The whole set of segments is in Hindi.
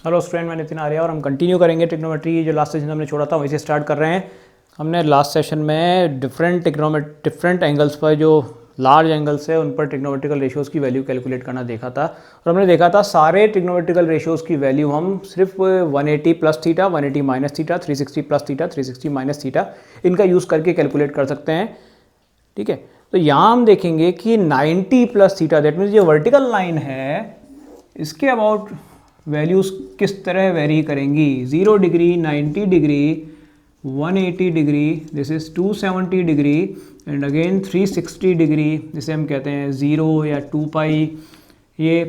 हेलो स्टूडेंट, मैं नितिन आर्या और हम कंटिन्यू करेंगे ट्रिग्नोमेट्री। जो लास्ट सेशन हमने छोड़ा था वहीं से स्टार्ट कर रहे हैं। हमने लास्ट सेशन में डिफरेंट एंगल्स पर जो लार्ज एंगल्स है उन पर ट्रिग्नोमेट्रिकल रेशियोज़ की वैल्यू कैलकुलेट करना देखा था। और हमने देखा था सारे ट्रिग्नोमेट्रिकल रेशियोज़ की वैल्यू हम सिर्फ 180 plus theta, 180 minus theta, 360 plus theta, 360 minus theta इनका यूज़ करके कैलकुलेट कर सकते हैं। ठीक है, तो यहाँ हम देखेंगे कि 90 प्लस थीटा, दैट मीन्स जो वर्टिकल लाइन है इसके अबाउट वैल्यूज़ किस तरह वेरी करेंगी। 0 degree, 90 degree, 180 degree, this is 270 degree and again 360 degree, जिसे हम कहते हैं 0 या 2 पाई। ये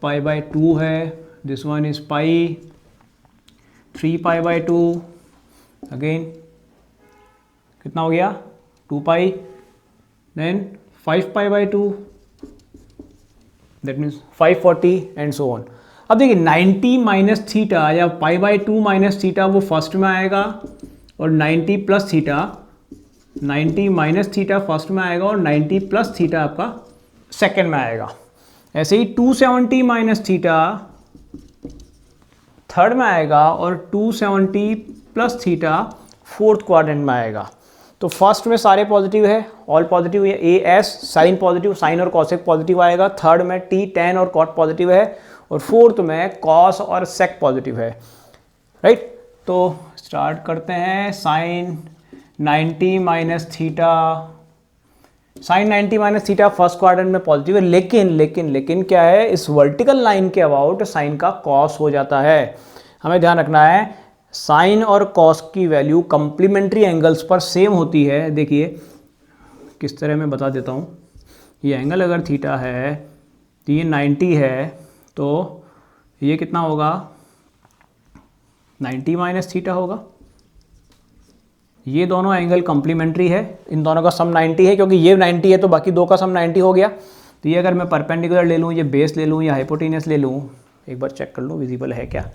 पाई बाय 2 है, this one is pi, 3 pi by 2, again कितना हो गया 2 pi, then 5 pi by 2, that means 540 and so on. अब देखिए 90 माइनस थीटा या पाई बाय 2 माइनस थीटा वो फर्स्ट में आएगा और 90 plus theta, 90 minus theta first में आएगा और 90 प्लस थीटा आपका सेकंड में आएगा। ऐसे ही 270 माइनस थीटा थर्ड में आएगा और 270 प्लस थीटा फोर्थ क्वाड्रेंट में आएगा। तो फर्स्ट में सारे पॉजिटिव है, ऑल पॉजिटिव है, A S sine positive, sine और कॉसेक पॉजिटिव आएगा। थर्ड में टी टेन और कॉट पॉजिटिव है और फोर्थ में कॉस और सेक पॉजिटिव है। राइट, तो स्टार्ट करते हैं। Sine 90 minus theta, sine 90 minus theta first quadrant में पॉजिटिव है, लेकिन क्या है, इस वर्टिकल लाइन के अबाउट साइन का कॉस हो जाता है। हमें ध्यान रखना है साइन और कॉस की वैल्यू कंप्लीमेंट्री एंगल्स पर सेम होती है। देखिए किस तरह मैं बता देता हूँ। ये एंगल अगर थीटा है तो ये 90 है, तो ये कितना होगा 90 माइनस थीटा होगा। ये दोनों एंगल कंप्लीमेंट्री है, इन दोनों का सम 90 है, क्योंकि ये 90 है तो बाकी दो का सम 90 हो गया। तो ये अगर मैं परपेंडिकुलर ले लूँ, ये बेस ले लूँ या हाइपोटेनियस ले लूँ, एक बार चेक कर लूँ विजिबल है क्या।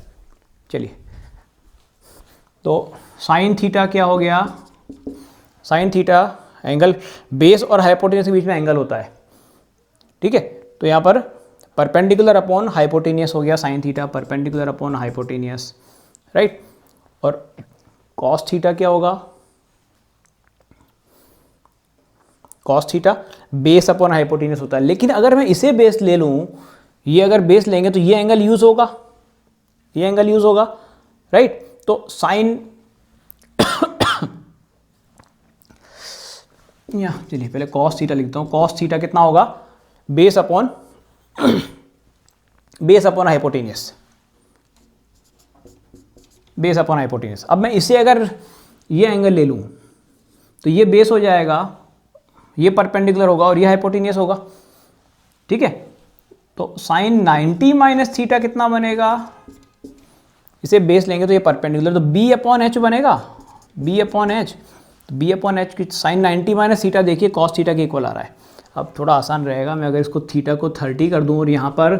चलिए, तो साइन थीटा क्या हो गया, साइन थीटा एंगल बेस और हाइपोटेनियस के बीच में एंगल होता है। ठीक है, तो यहाँ पर परपेंडिकुलर अपॉन हाइपोटेनियस हो गया sine theta, perpendicular upon hypotenuse. Right, और कॉस थीटा क्या होगा, cos theta base upon hypotenuse होता है। लेकिन अगर मैं इसे बेस ले लूँ, ये अगर बेस लेंगे तो ये एंगल यूज होगा, ये एंगल यूज होगा। राइट, तो साइन यहाँ चलिए पहले कॉस थीटा लिखता हूँ। कॉस थीटा कितना होगा, base upon hypotenuse, base upon hypotenuse. अब मैं इसे अगर ये एंगल ले लूँ तो ये बेस हो जाएगा, ये परपेंडिकुलर होगा और ये हाइपोटेनियस होगा। ठीक है, तो साइन 90 माइनस थीटा कितना बनेगा, इसे बेस लेंगे तो ये परपेंडिकुलर, तो बी अपॉन एच बनेगा, बी अपॉन एच। तो बी अपॉन एच की साइन 90 माइनस थीटा देखिए कॉस थीटा के इक्वल आ रहा है। अब थोड़ा आसान रहेगा, मैं अगर इसको थीटा को 30 कर दूँ और यहाँ पर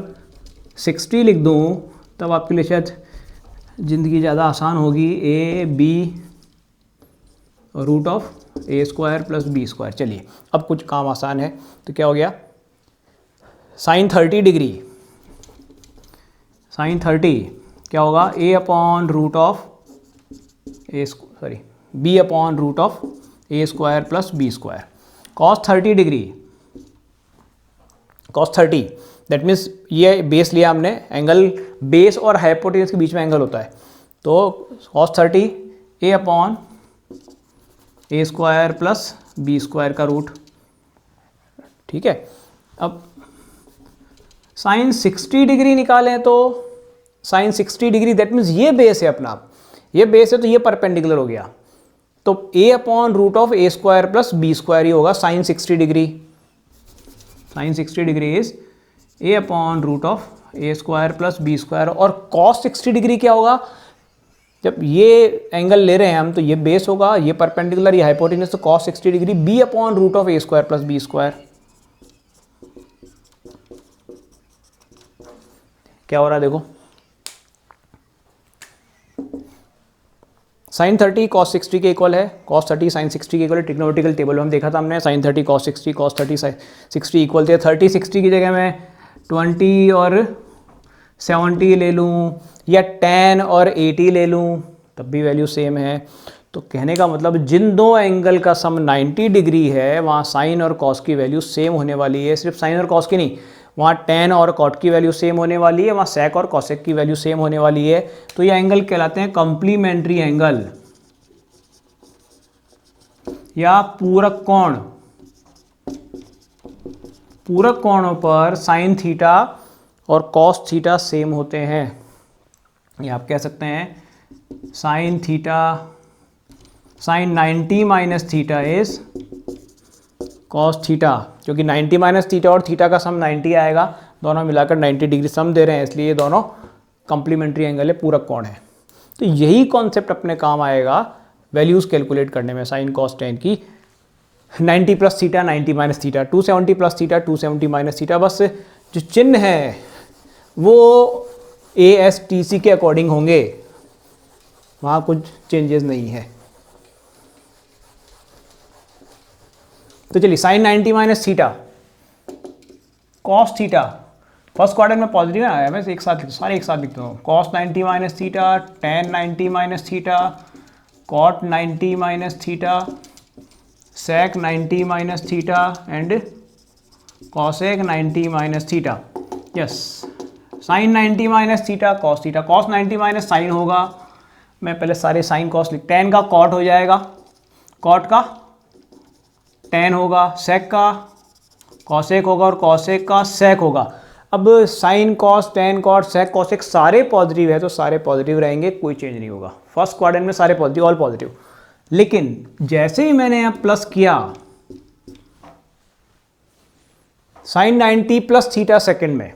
60 लिख दूँ, तब आपके लिए शायद ज़िंदगी ज़्यादा आसान होगी। A B root of A square plus B square. चलिए अब कुछ काम आसान है, तो क्या हो गया, साइन 30 डिग्री, साइन 30 क्या होगा, a upon root of a, sorry b upon root of A square plus B square. Cos 30 degree, cos 30 that means ये बेस लिया हमने, एंगल बेस और हाइपोटेनस के बीच में एंगल होता है, तो कॉस 30 ए अपॉन ए स्क्वायर प्लस बी स्क्वायर का रूट। ठीक है, अब साइन 60 डिग्री निकालें तो साइन 60 डिग्री दैट मीन्स ये बेस है अपना, ये बेस है तो ये परपेंडिकुलर हो गया, तो a upon root of A square plus B square ही होगा sine 60 degree. Sine 60 degree is a upon root of A square plus B square. और कॉस 60 डिग्री क्या होगा, जब ये एंगल ले रहे हैं हम तो ये बेस होगा, ये परपेंडिकुलर, ये हाइपोटेनस, तो cos 60 degree B upon root of A square plus B square. क्या हो रहा है देखो, साइन 30 कॉस 60 के इक्वल है, कॉस 30 साइन 60 के इक्वल है। ट्रिग्नोमेट्रिकल टेबल में हम देखा था हमने, साइन 30 कॉस 60, कॉस 30 60 इक्वल थे। 30 60 की जगह में 20 और 70 ले लूँ या tan और 80 ले लूँ, तब भी वैल्यू सेम है। तो कहने का मतलब जिन दो एंगल का सम 90 डिग्री है वहाँ साइन और कॉस की वैल्यू सेम होने वाली है। सिर्फ साइन और कॉस की नहीं, वहाँ tan और कॉट की वैल्यू सेम होने वाली है, वहाँ sec और cosec की वैल्यू सेम होने वाली है। तो ये एंगल कहलाते हैं कॉम्प्लीमेंट्री एंगल या पूरक कोण। पूरक कोणों पर साइन थीटा और कॉस थीटा सेम होते हैं। ये आप कह सकते हैं sine theta, sine 90 minus theta is cos theta, क्योंकि 90 माइनस थीटा और थीटा का सम 90 आएगा, दोनों मिलाकर 90 डिग्री सम दे रहे हैं, इसलिए दोनों कॉम्प्लीमेंट्री एंगल है, पूरक कोण है। तो यही कॉन्सेप्ट अपने काम आएगा वैल्यूज़ कैलकुलेट करने में साइन कॉस टेन की। 90 plus theta 90 minus theta, 270 plus theta 270 minus theta, बस जो चिन्ह है वो ASTC के अकॉर्डिंग होंगे, वहाँ कुछ चेंजेस नहीं है। तो चलिए sine 90 minus theta cos theta, first quadrant में पॉजिटिव है, मैं एक साथ सारे एक साथ लिखता हूँ। Cos 90 minus theta, tan 90 minus theta, cot 90 minus theta, sec 90 minus theta and cosec 90 minus theta. Yes, sine 90 minus theta cos theta, cos 90 minus sine होगा, मैं पहले सारे साइन कॉस लिख, टेन का कॉट हो जाएगा, कॉट का टेन होगा, सेक का कॉसेक होगा और कॉसेक का सेक होगा। अब sine cos tan cot sec cosec सारे पॉजिटिव है तो सारे पॉजिटिव रहेंगे, कोई चेंज नहीं होगा। फर्स्ट क्वाड्रेंट में सारे पॉजिटिव, ऑल पॉजिटिव। लेकिन जैसे ही मैंने यहाँ प्लस किया, साइन 90 प्लस थीटा सेकंड में,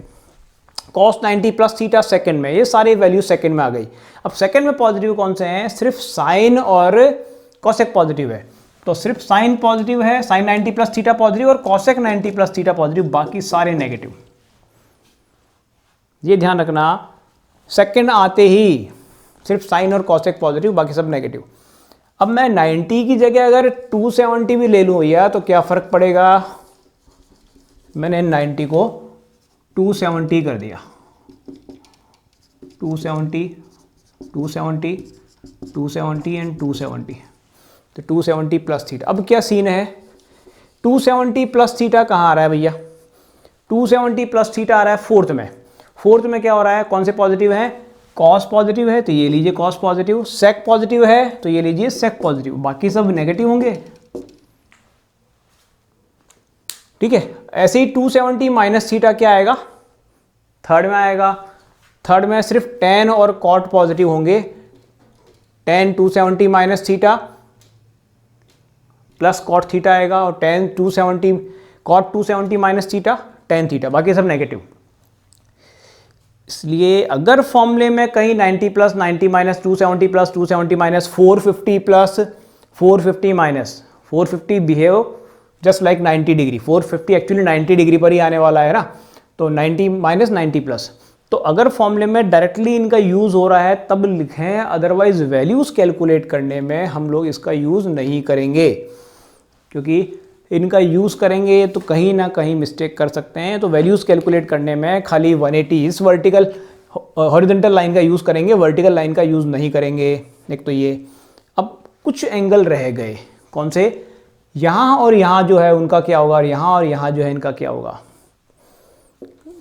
कॉस 90 प्लस थीटा सेकंड में, ये सारी वैल्यू सेकंड में आ गई। अब सेकंड में पॉजिटिव कौन से हैं? सिर्फ साइन और कॉसेक पॉजिटिव है, तो सिर्फ साइन पॉजिटिव है, साइन 90 प्लस थीटा पॉजिटिव और कॉसेक 90 प्लस थीटा पॉजिटिव, बाकी सारे नेगेटिव। ये ध्यान रखना, सेकंड आते ही सिर्फ साइन और कॉसेक पॉजिटिव, बाकी सब नेगेटिव। अब मैं 90 की जगह अगर 270 भी ले लूँ भैया तो क्या फ़र्क पड़ेगा? मैंने 90 को 270 कर दिया, 270 270 270 एंड 270, तो 270 प्लस थीटा। अब क्या सीन है? 270 प्लस थीटा कहाँ आ रहा है भैया? 270 प्लस थीटा आ रहा है फोर्थ में। फोर्थ में क्या हो रहा है? कौन से पॉजिटिव है? कॉस पॉजिटिव है तो ये लीजिए कॉस पॉजिटिव, सेक पॉजिटिव है तो ये लीजिए सेक पॉजिटिव, बाकी सब नेगेटिव होंगे। ठीक है, ऐसे ही 270 माइनस थीटा क्या आएगा? थर्ड में आएगा। थर्ड में सिर्फ टेन और कॉट पॉजिटिव होंगे, tan 270 minus theta plus cot theta आएगा, और tan 270 cot 270 minus theta tan theta, बाकी सब नेगेटिव। इसलिए अगर फॉर्मूले में कहीं 90 plus 90 minus 270 plus 270 minus 450 plus 450 minus 450 behave just like 90 degree, 450 actually 90 degree पर ही आने वाला है ना, तो 90 माइनस 90 प्लस। तो अगर फॉर्मूले में डायरेक्टली इनका यूज़ हो रहा है तब लिखें, अदरवाइज वैल्यूज़ कैलकुलेट करने में हम लोग इसका यूज़ नहीं करेंगे, क्योंकि इनका यूज़ करेंगे तो कहीं ना कहीं मिस्टेक कर सकते हैं। तो वैल्यूज़ कैलकुलेट करने में खाली 180 इस वर्टिकल हॉरिजॉन्टल लाइन का यूज़ करेंगे, वर्टिकल लाइन का यूज़ नहीं करेंगे। एक तो ये, अब कुछ एंगल रह गए, कौन से? यहाँ और यहाँ जो है उनका क्या होगा, और यहाँ और यहाँ जो है इनका क्या होगा,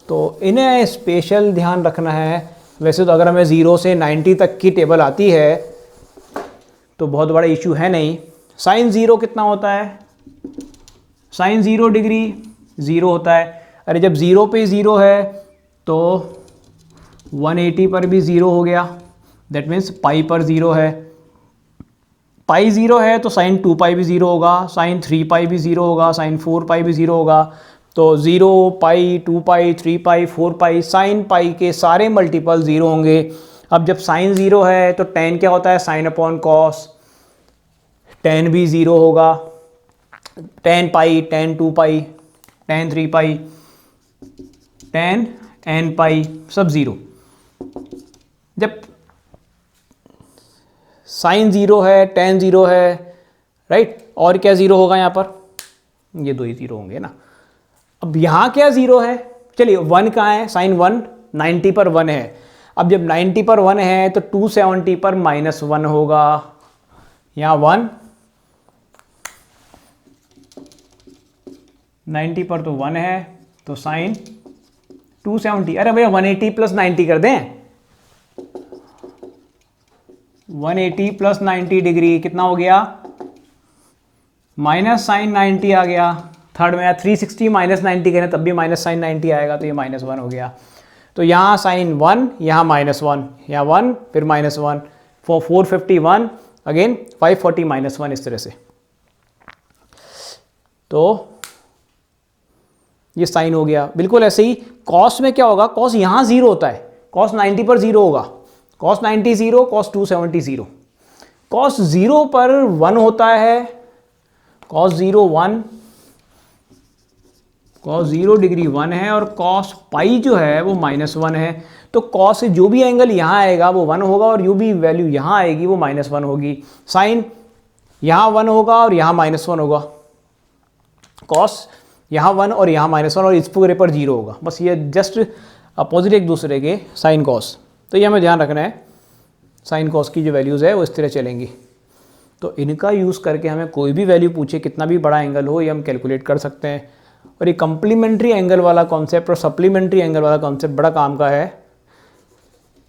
तो इन्हें स्पेशल ध्यान रखना है। वैसे तो अगर हमें 0 से 90 तक की टेबल आती है तो बहुत बड़ा इशू है नहीं। साइन 0 कितना होता है? साइन 0 डिग्री 0 होता है। अरे जब 0 पे 0 है तो 180 पर भी 0 हो गया, दैट मीन्स पाई पर 0 है। पाई 0 है तो साइन 2 पाई भी 0 होगा, साइन 3 पाई भी 0 होगा, साइन 4 पाई भी 0 होगा। तो 0 पाई 2 पाई 3 पाई 4 पाई, साइन पाई के सारे मल्टीपल 0 होंगे। अब जब साइन 0 है तो टेन क्या होता है? साइन अपॉन कॉस, टेन भी 0 होगा, टेन पाई, टेन 2 पाई, टेन 3 पाई, टेन एन पाई, सब 0। जब साइन 0 है, टेन 0 है, राइट, और क्या 0 होगा यहाँ पर? ये दो ही 0 होंगे ना। अब यहाँ क्या 0 है? चलिए 1 कहाँ है? साइन 1 90 पर 1 है। अब जब 90 पर 1 है तो 270 पर -1 होगा, यहाँ 1, 90 पर तो 1 है, तो साइन 270, अरे भैया 180 प्लस 90 कर दें, 180 प्लस 90 डिग्री कितना हो गया, माइनस साइन 90 आ गया। थर्ड में 360 माइनस 90 करें तब भी माइनस साइन 90 आएगा, तो ये -1 हो गया। तो यहाँ साइन 1, यहाँ -1, यहाँ 1 फिर -1, 451 अगेन 540 -1, इस तरह से। तो ये साइन हो गया। बिल्कुल ऐसे ही कॉस में क्या होगा, कॉस यहाँ 0 होता है, कॉस 90 पर 0 होगा, कॉस 90 0, कॉस 270 0, कॉस 0 पर 1 होता है, कॉस 0 1, कॉस 0 डिग्री 1 है, और कॉस पाई जो है वो -1 है। तो कॉस से जो भी एंगल यहाँ आएगा वो 1 होगा, और जो भी वैल्यू यहाँ आएगी वो -1 होगी। साइन यहाँ 1 होगा और यहाँ -1 होगा, कॉस यहाँ 1 और यहाँ -1, और इस पूरे पर 0 होगा। बस ये जस्ट अपोजिट एक दूसरे के साइन कॉस। तो ये हमें ध्यान रखना है, साइन कॉस की जो वैल्यूज़ है वो इस तरह चलेंगी। तो इनका यूज़ करके हमें कोई भी वैल्यू पूछे, कितना भी बड़ा एंगल हो, ये हम कैलकुलेट कर सकते हैं। और ये कम्प्लीमेंट्री एंगल वाला कॉन्सेप्ट और सप्लीमेंट्री एंगल वाला कॉन्सेप्ट बड़ा काम का है।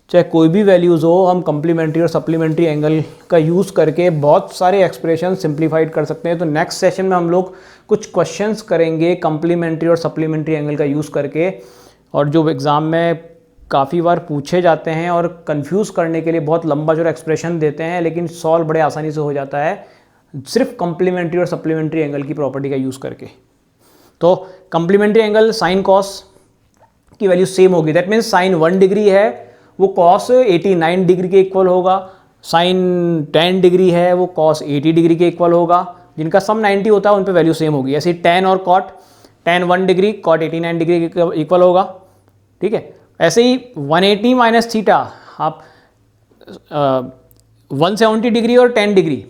चाहे कोई भी वैल्यूज़ हो, हम कम्प्लीमेंट्री और सप्लीमेंट्री एंगल का यूज़ करके बहुत सारे एक्सप्रेशन सिंप्लीफाइड कर सकते हैं। तो नेक्स्ट सेशन में हम लोग कुछ क्वेश्चंस करेंगे कम्प्लीमेंट्री और सप्लीमेंट्री एंगल का यूज़ करके, और जो एग्ज़ाम में काफ़ी बार पूछे जाते हैं और कंफ्यूज करने के लिए बहुत लंबा जो एक्सप्रेशन देते हैं, लेकिन सॉल्व बड़े आसानी से हो जाता है सिर्फ कम्प्लीमेंट्री और सप्लीमेंट्री एंगल की प्रॉपर्टी का यूज़ करके। तो कम्प्लीमेंट्री एंगल साइन कॉस की वैल्यू सेम होगी, दैट मीन्स साइन 1 डिग्री है वो कॉस 89 डिग्री के इक्वल होगा, साइन 10 डिग्री है वो कॉस 80 डिग्री के इक्वल होगा। जिनका सम 90 होता है उन पे वैल्यू सेम होगी। ऐसे tan और cot, tan 1 degree cot 89 degree के इक्वल होगा, ठीक है। ऐसे ही 180 माइनस थीटा, आप 170 डिग्री और 10 डिग्री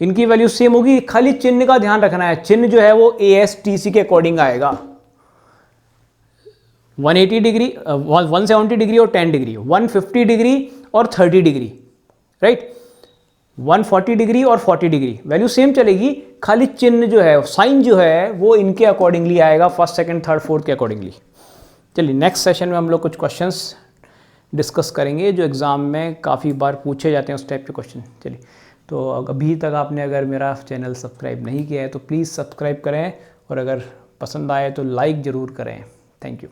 इनकी वैल्यू सेम होगी, खाली चिन्ह का ध्यान रखना है। चिन्ह जो है वो ASTC के अकॉर्डिंग आएगा। 180 डिग्री 170 डिग्री और 10 डिग्री, 150 डिग्री और 30 डिग्री, राइट, 140 डिग्री और 40 डिग्री, वैल्यू सेम चलेगी, खाली चिन्ह जो है, साइन जो है वो इनके अकॉर्डिंगली आएगा, फर्स्ट सेकंड थर्ड फोर्थ के अकॉर्डिंगली। चलिए नेक्स्ट सेशन में हम लोग कुछ क्वेश्चंस डिस्कस करेंगे जो एग्ज़ाम में काफ़ी बार पूछे जाते हैं, उस टाइप के क्वेश्चन। चलिए, तो अभी तक आपने अगर मेरा चैनल सब्सक्राइब नहीं किया है तो प्लीज़ सब्सक्राइब करें, और अगर पसंद आए तो लाइक ज़रूर करें। Thank you.